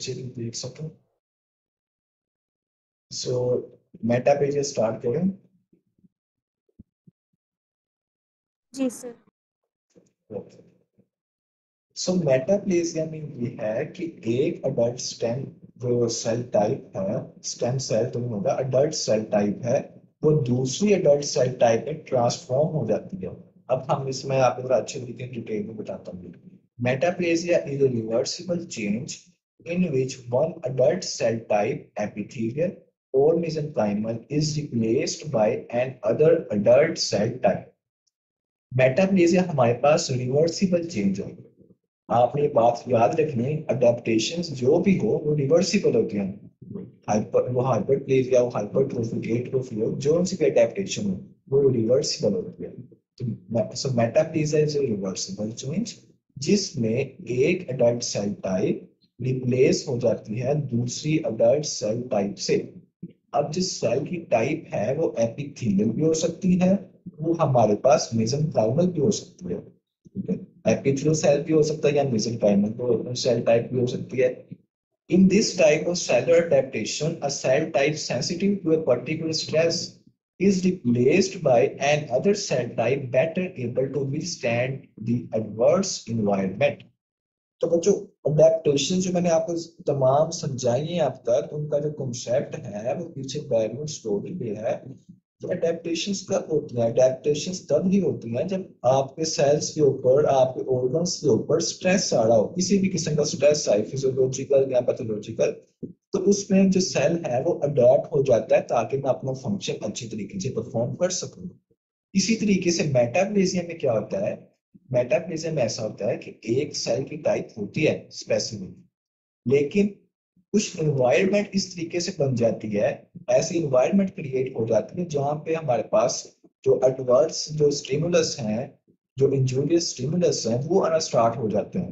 बच्चे भी देख सकें। सो मेटा पेज स्टार्ट करें। जी सर। सो मेटाप्लेजिया में ये है कि एक अडल्ट स्टेम जो सेल टाइप है, स्टेम सेल तो नहीं होगा, अडल्ट सेल टाइप है, वो दूसरी अडल्ट सेल टाइप में ट्रांसफॉर्म हो जाती है। अब हम इसमें आपको थोड़ा अच्छे तरीके डिटेल में बताता हूँ। Metaplasia is a reversible change in which one adult cell type epithelial or mesenchymal is replaced by an other adult cell type। Metaplasia हमारे पास रिवर्सिबल चेंज है। आपने ये बात याद रखनी है, अडेप्टेशंस जो भी हो वो रिवर्सिबल होती हैं। हाइपरप्लेजिया हो, हाइपरट्रोफी, एट्रोफी हो, जो सी भी अडेप्टेशन हो वो रिवर्सिबल होती है। तो so metaplasia is a reversible change जिसमें एक अडल्ट सेल टाइप रिप्लेस हो जाती है दूसरी अडल्ट सेल टाइप से। अब जिस सेल की टाइप है वो एपिथेलियल भी हो सकती है, वो हमारे पास मेसेंकाइमल भी हो सकती है। ठीक है, एपिथेलियल सेल भी हो सकता है या मेसेंकाइमल सेल टाइप भी हो सकती है। In this type of cellular adaptation, a cell type sensitive to a particular stress is replaced by another cell type better able to withstand the adverse environment। तो बच्चों, अडेप्टेशन जो मैंने आपको तमाम समझाई है अब तक, उनका जो कॉन्सेप्ट है वो पीछे बैकग्राउंड स्टोरी पे है। तो अडेप्टेशंस कब होती हैं? अडेप्टेशंस तब ही होती हैं जब आपके सेल्स के ऊपर, आपके ऑर्गन्स के ऊपर स्ट्रेस आ रहा हो, किसी भी किस्म का स्ट्रेस आए, फिजियोलॉजिकल या पैथोलॉजिकल। तो उसमें जो सेल है वो अडेप्ट हो जाता है ताकि मैं अपना फंक्शन अच्छी तरीके से परफॉर्म कर सकूं। इसी तरीके से मेटाप्लेजिया में क्या होता है? मेटाप्लेजिया में ऐसा होता है कि एक सेल की टाइप होती है स्पेसिफिक, लेकिन कुछ इन्वायरमेंट इस तरीके से बन जाती है, ऐसी इन्वायरमेंट क्रिएट हो जाती है जहां पे हमारे पास जो एडवर्स जो स्टिमुलस हैं, जो इंजूरियस स्टिमुलस हैं, वो आना स्टार्ट हो जाते हैं।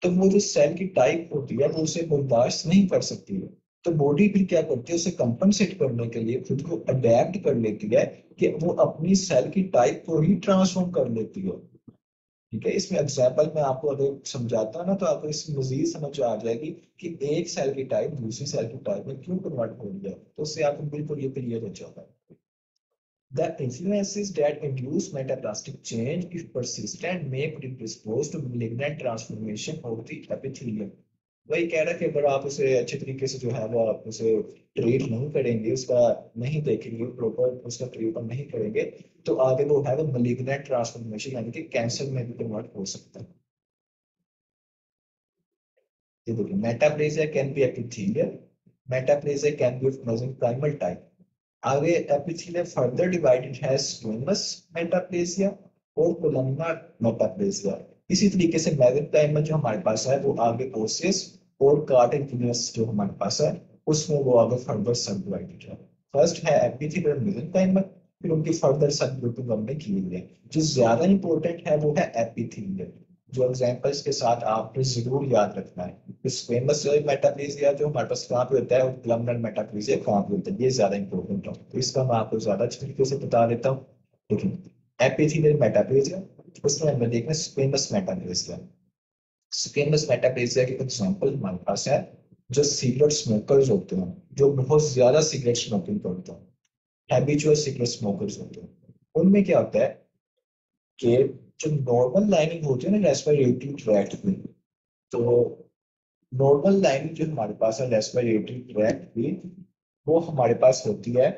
तो वो जो सेल की टाइप होती है वो उसे बर्दाश्त नहीं कर सकती है। तो बॉडी फिर क्या करती है, उसे कंपनसेट करने के लिए खुद को अडेप्ट कर लेती है कि वो अपनी सेल की टाइप को ही ट्रांसफॉर्म कर लेती है। ठीक है, इसमें एग्जाम्पल मैं आपको अगर समझाता हूँ ना तो आपको इसमें मजीद समझ आ जाएगी कि एक सेल की टाइप दूसरी सेल की टाइप में क्यों कन्वर्ट हो रही है, तो उससे आपको बिल्कुल ये क्लियर हो जाता है। The influences that induce metaplastic change, if persistent, may predispose to malignant transformation of the epithelium। वही कह रहा है कि अगर आप उसे अच्छे तरीके से जो है वो आप उसे ट्रीट नहीं करेंगे, उसका नहीं देखेंगे, प्रॉपर उसका ट्रीटमेंट नहीं करेंगे, तो आगे वो है वो मलिग्नेंट ट्रांसफॉर्मेशन यानी कि कैंसर में भी कन्वर्ट हो सकता है। ये देखिए, metaplasia can be epithelial, metaplasia can be of mesenchymal type. आगे epithelia further divided has squamous metaplasia और कोलमनार मेटाप्लेजिया। इसी तरीके से मेसेंकाइमल जो हमारे पास है वो आगे ओसियस और कार्टिलेजिनस जो हमारे पास है उसमें वो आगे फर्दर सब डिवाइडेड है। फर्स्ट है एपिथेलियल मेसेंकाइमल, फिर उनकी फर्दर सब ग्रुपिंग हमने की हुई है। जो ज्यादा इंपॉर्टेंट है वो है एपिथेलियल, जो एग्जांपल्स के साथ आपने जरूर याद रखना है। स्क्वेमस मेटाप्लेजिया जो हमारे पास कहाँ पे होता है और कोलमनर मेटाप्लेजिया कहाँ पे होता है, ये ज्यादा इंपॉर्टेंट है, तो इसका मैं आपको ज्यादा अच्छे तरीके से बता देता हूँ। देखिए, एपिथेलियल मेटाप्लेजिया, उसमें हमें देखना स्क्वेमस मेटाप्लेजिया। स्क्वेमस मेटाप्लेजिया की एग्जांपल हमारे पास है जो सिगरेट स्मोकर्स होते हैं, जो बहुत ज्यादा सिगरेट स्मोकिंग करते हैं, हैबिचुअल सिगरेट स्मोकर्स होते हैं। उनमें क्या होता है कि जो नॉर्मल लाइनिंग होती है ना रेस्पिरेटरी ट्रैक्ट में, तो नॉर्मल लाइनिंग जो हमारे पास है रेस्पिरेटरी ट्रैक्ट की, वो हमारे पास होती है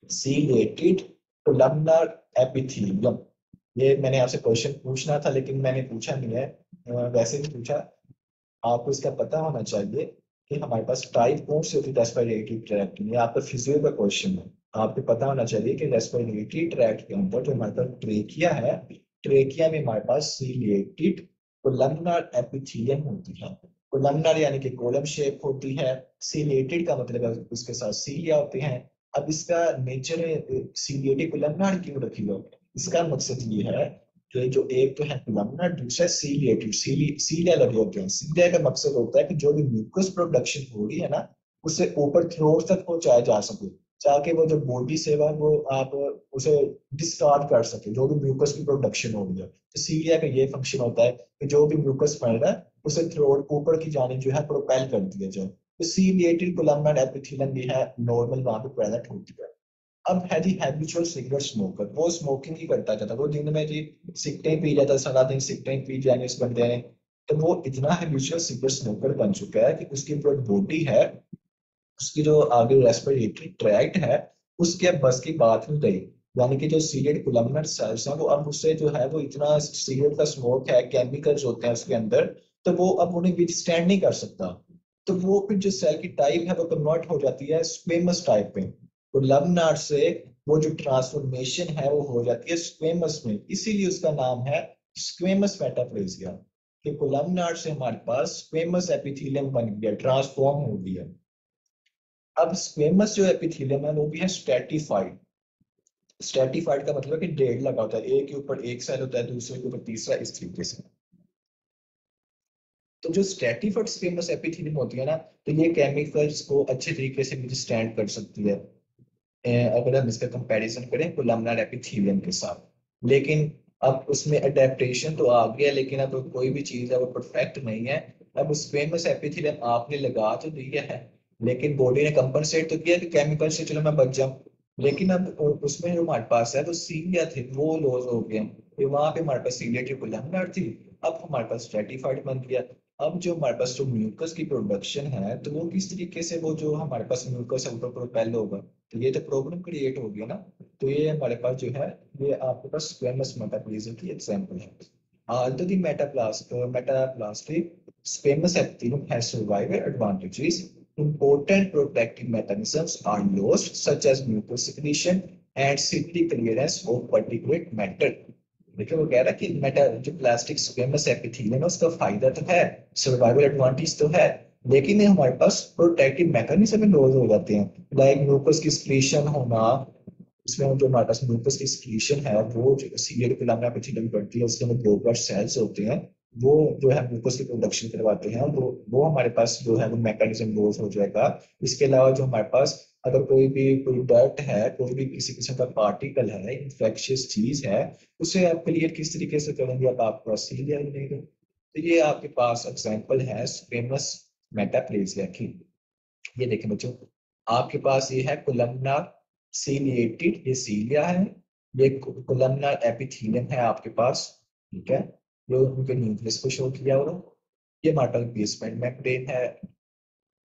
सीलेटेड कोलमनार एपिथेलियम। ये मैंने आपसे क्वेश्चन पूछना था लेकिन मैंने पूछा नहीं है, वैसे भी पूछा। आपको इसका पता होना चाहिए कि हमारे पास टाइप कौन सी होती है रेस्पिरेटरी ट्रैक्ट में, आपका फिजियो का क्वेश्चन है। आपको पता होना चाहिए कि रेस्पिरेटरी ट्रैक्ट के अंदर जो हमारे पास ट्रेकिया है, ट्रेकिया में हमारे पास सीलिएटेड कोलमनार एपिथेलियम होती है। कोलमनार यानी कि कॉलम शेप होती है, सीलिएटेड का मतलब है उसके साथ सीलिया होते हैं। अब इसका नेचर सीलिएटेड कोलमनार क्यों रखी हो, इसका मकसद ये है कि जो एक तो है कोलमनार, दूसरा सीलिएटेड, सीलिया लगे होते हैं। सीलिया का मकसद होता है कि जो भी म्यूकस प्रोडक्शन हो रही है ना उसे ऊपर थ्रोट तक पहुंचाया जा सके, ताकि वो जो बॉडी से वो आप उसे डिस्कार्ड कर सके जो भी म्यूकस की प्रोडक्शन हो रही है। तो सीलिया का ये फंक्शन होता है कि जो भी म्यूकस बन रहा है उसे थ्रोट ऊपर की जाने जो है प्रोपेल कर दिया जाए। तो सीलिएटेड कोलमनार एपिथेलियम भी है नॉर्मल वहां पे प्रेजेंट होती है। अब है जी हैबिचुअल सिगरेट स्मोकर, वो स्मोकिंग ही करता जाता, वो दिन में जी सिगरेट पी जाता, सारा दिन सिगरेट पी जाएंगे इस बंदे ने। तो वो इतना हैबिचुअल सिगरेट स्मोकर बन चुका है कि उसकी जो बॉडी है, उसकी जो आगे रेस्पिरेटरी ट्रैक्ट है, उसके अब बस की बात नहीं रही। यानी कि जो सिगरेट कोलमनर सेल्स हैं वो अब उससे जो है वो इतना सिगरेट का स्मोक है, केमिकल्स होते हैं उसके अंदर, तो वो अब उन्हें विथस्टैंड नहीं कर सकता। तो वो फिर जो सेल की टाइप है वो कन्वर्ट हो जाती है स्क्वेमस टाइप में। कोलमनार से वो जो ट्रांसफॉर्मेशन है वो हो जाती है स्क्वेमस में, इसीलिए उसका नाम है स्क्वेमस मेटाप्लेसिया। कि कोलमनार से हमारे पास स्क्वेमस एपिथेलियम बन गया, ट्रांसफॉर्म हो गया। अब स्क्वेमस जो एपिथेलियम है वो भी है स्ट्रेटिफाइड। स्ट्रेटिफाइड का मतलब है कि ढेर लगा होता है, एक के ऊपर एक सेल होता है, दूसरे के ऊपर तीसरा, इस तरीके से। तो जो स्ट्रेटिफाइड स्क्वेमस एपिथेलियम होती है ना, तो ये केमिकल्स को अच्छे तरीके से विथस्टैंड कर सकती है। अगर हम इसका कंपैरिजन करें कोलमनार एपिथेलियम के साथ। लेकिन अब उसमें अडेप्टेशन तो आ गया, लेकिन अब कोई भी चीज है वो परफेक्ट नहीं है। अब स्क्वेमस एपिथेलियम आपने लगा तो दिया है, लेकिन बॉडी ने कंपनसेट तो किया कि केमिकल से चलो मैं बच जाऊं। लेकिन अब उसमें जो हमारे पास है तो सीलिया थे वो लॉस हो गए। फिर वहां पे हमारे पास सीलिया थी, कोलमनार थी। अब हमारे पास स्ट्रेटिफाइड बन गया। अब जो हमारे पास जो म्यूकस की प्रोडक्शन है, तो वो किस तरीके से वो जो हमारे पास म्यूकस है ऊपर प्रोपेल होगा, तो ये तो प्रॉब्लम क्रिएट हो गया ना। तो ये हमारे पास जो है, ये आपके पास स्क्वेमस मेटाप्लेजिया की एग्जांपल है। Although the metaplastic squamous epithelium has survival advantages, important protective mechanisms are lost, such as mucus secretion and ciliary clearance of particulate matter। देखिए वो कह रहा है कि मेटा जो प्लास्टिक स्क्वेमस एपिथेलियम है उसका फायदा तो है, सर्वाइवल एडवांटेज तो है, लेकिन ये हमारे पास प्रोटेक्टिव मैकेनिज्म लॉस हो जाते हैं, लाइक म्यूकस की सिक्रीशन होना। इसमें जो हमारे पास म्यूकस की सिक्रीशन है वो सीरियल कोलमनार एपिथेलियम करती है, उसके अंदर ब्लू ब्लड सेल्स होते हैं, वो जो है म्यूकस की प्रोडक्शन करवाते हैं, वो हमारे पास जो है वो मैकेनिज्म लॉस हो जाएगा। इसके अलावा जो हमारे पास अगर कोई डर्ट है, कोई भी किसी किस्म का पार्टिकल है, इंफेक्शियस चीज है, उसे आप क्लियर किस तरीके से करेंगे, अब आपको सीलिया ही नहीं। तो ये आपके पास एग्जांपल है स्क्वेमस मेटाप्लेजिया की। ये देखें बच्चों, आपके पास ये है कोलमनार सीलिएटेड, ये सीलिया है। ये कोलमनार एपिथेलियम है आपके पास, ठीक है, जो उनके न्यूक्लियस को शो किया। और ये हमारे पास बेसमेंट मेम्ब्रेन है,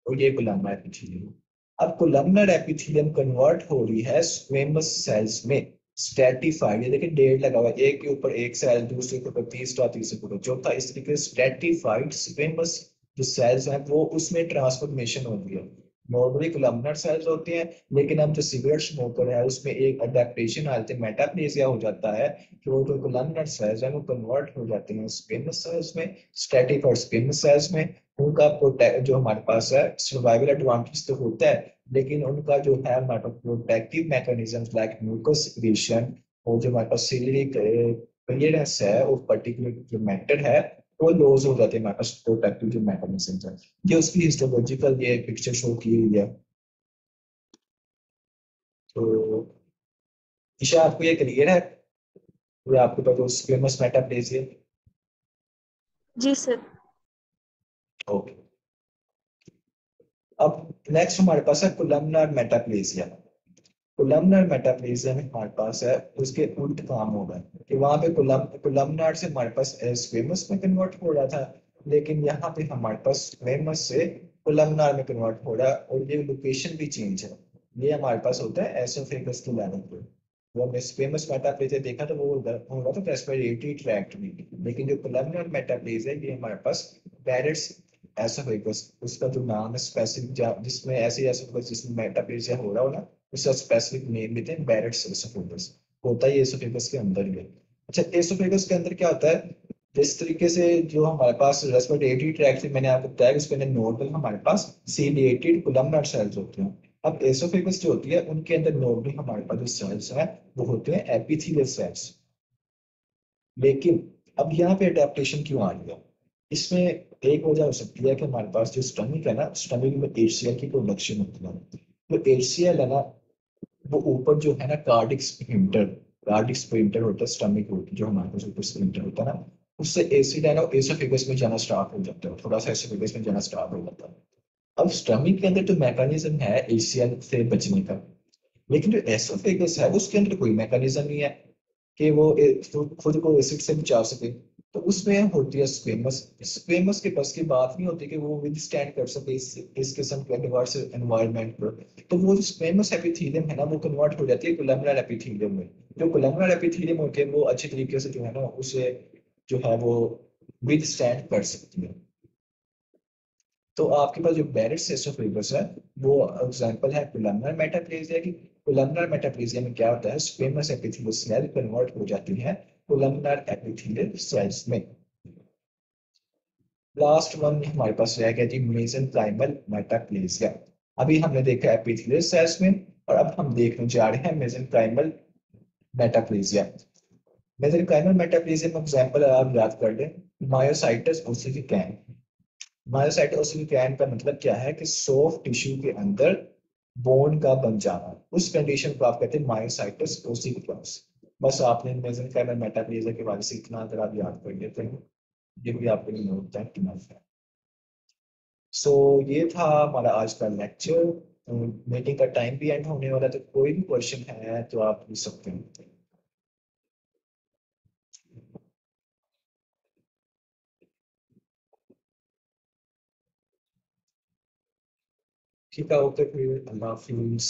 और ये कोलमनार एपिथेलियम। अब कोलमनार एपिथेलियम कन्वर्ट हो रही है स्क्वेमस सेल्स में, स्ट्रेटिफाइड। ये देखिए ढेर लगा हुआ है, एक के ऊपर एक सेल, दूसरे के ऊपर तीसरा, तीसरे के ऊपर चौथा, इस तरीके से स्ट्रेटिफाइड स्क्वेमस जो सेल्स हैं वो उसमें ट्रांसफॉर्मेशन हो रही है। नॉर्मली कोलमनार सेल्स होते हैं, लेकिन अब जो सिगरेट स्मोकर है उसमें एक अडेप्टेशन आ जाती है, मेटाप्लेसिया हो जाता है, कि वो जो कोलमनार सेल्स हैं वो कन्वर्ट हो जाते हैं स्क्वेमस सेल्स में, स्ट्रेटिफाइड स्क्वेमस सेल्स में। उनका प्रोटेक्ट जो हमारे पास है सर्वाइवल एडवांटेज तो होता है, लेकिन उनका जो है हमारे पास protective mechanism like mucus secretion, और जो हमारे पास सिलियरी क्लियरेंस है और पर्टिकुलर जो मैटर है वो लॉस हो जाते हैं हमारे पास प्रोटेक्टिव जो मैकेनिज्म है। ये उसकी हिस्टोलॉजिकल ये पिक्चर शो की हुई है। तो ईशा आपको ये क्लियर है, ये आपके पास जो स्क्वेमस मेटाप्लेजिया। जी सर। ओके। अब नेक्स्ट हमारे पास है कोलमनार मेटाप्लेजिया। कोलमनार मेटाप्लेजिया में हमारे पास है उसके उल्ट काम हो रहा है, कि वहां पे कोलमनार से हमारे पास स्क्वेमस में कन्वर्ट हो रहा था, लेकिन यहाँ पे हमारे पास स्क्वेमस से कोलमनार में कन्वर्ट हो रहा है, और ये लोकेशन भी चेंज है। ये हमारे पास होता है एसोफेगस की लेवल पे। वो हमने स्क्वेमस मेटाप्लेजिया देखा तो वो हो रहा था रेस्पिरेटरी ट्रैक्ट में, लेकिन जो कोलमनार मेटाप्लेजिया ये हमारे पास डायरेक्ट एसोफेगस, उसका जो नाम है स्पेसिफिक, जिसमें ऐसे एसोफेगस जिसमें मेटाप्लेजिया हो रहा हो ना, उसका स्पेसिफिक नेम देते हैं बैरेट्स एसोफेगस। होता है ये एसोफेगस के अंदर ही है। अच्छा, एसोफेगस के अंदर क्या होता है, जिस तरीके से जो हमारे पास रेस्पिरेटरी ट्रैक्ट से मैंने आपको बताया उसके अंदर नॉर्मल हमारे पास सीलिएटेड कोलमनार सेल्स होते हैं। अब एसोफेगस जो होती है उनके अंदर नॉर्मली हमारे पास जो सेल्स हैं वो होते हैं एपिथेलियल सेल्स। लेकिन अब यहाँ पे अडेप्टेशन क्यों आ गया, इसमें एक वजह हो सकती है कि हमारे पास जो स्टमक है ना, स्टमक में एचसीएल की प्रोडक्शन होती है। तो एचसीएल है ना, वो ऊपर जो है ना कार्डिक स्फिंक्टर, कार्डिक स्फिंक्टर होता है स्टमक, होती जो हमारे पास ऊपर स्फिंक्टर होता है ना, उससे एसिड है ना एसोफेगस में जाना स्टार्ट हो जाता है, थोड़ा सा एसोफेगस में जाना स्टार्ट हो जाता है। अब स्टमक के अंदर तो मैकेनिज्म है एशियन से बचने का, लेकिन जो एसोफेगस है उसके अंदर कोई मैकेनिज्म नहीं है कि वो खुद को एसिड से बचा सके। तो उसमें होती है स्क्वेमस। स्क्वेमस के बस की बात नहीं होती कि वो विद स्टैंड कर सके इस किस्म के एडवर्स एनवायरनमेंट पर। तो वो जो स्क्वेमस एपिथेलियम है ना वो कन्वर्ट हो जाती है कोलमनर एपिथेलियम में। जो कोलमनर एपिथेलियम होते हैं वो अच्छे तरीके से जो है ना उसे जो है वो विद स्टैंड कर सकती है। तो आपके पास जो बैरेट एसोफेगस है वो एग्जांपल है कोलमनर मेटाप्लेजिया की। कोलमनर मेटाप्लेजिया में क्या होता है, स्क्वेमस एपिथेलियल सेल कन्वर्ट हो जाती है कोलमनर एपिथेलियल सेल्स में। लास्ट वन हमारे पास रह गया जी मेसेनकाइमल मेटाप्लेजिया। अभी हमने देखा एपिथेलियल सेल्स में, और अब हम देखने जा रहे हैं मेसेनकाइमल मेटाप्लेजिया। मेसेनकाइमल मेटाप्लेजिया में एग्जांपल आप याद कर लें, मायोसाइटस ओसिफिकैन। मायोसाइट ओसिफिकैन का मतलब क्या है कि सॉफ्ट टिश्यू के अंदर बोन का बन जाना, उस कंडीशन को आप कहते हैं मायोसाइटस ओसिफिकैंस। बस आपने मेसेनकाइमल मेटाप्लेजिया के बारे में इतना अगर आप याद कर लेते हैं, ये भी आपके लिए नोट है इनफ है। सो ये था हमारा आज का लेक्चर। मीटिंग का टाइम भी एंड होने वाला है, तो कोई भी क्वेश्चन है तो आप पूछ सकते हैं। ठीक है, ओके फिर अल्लाह हाफिज।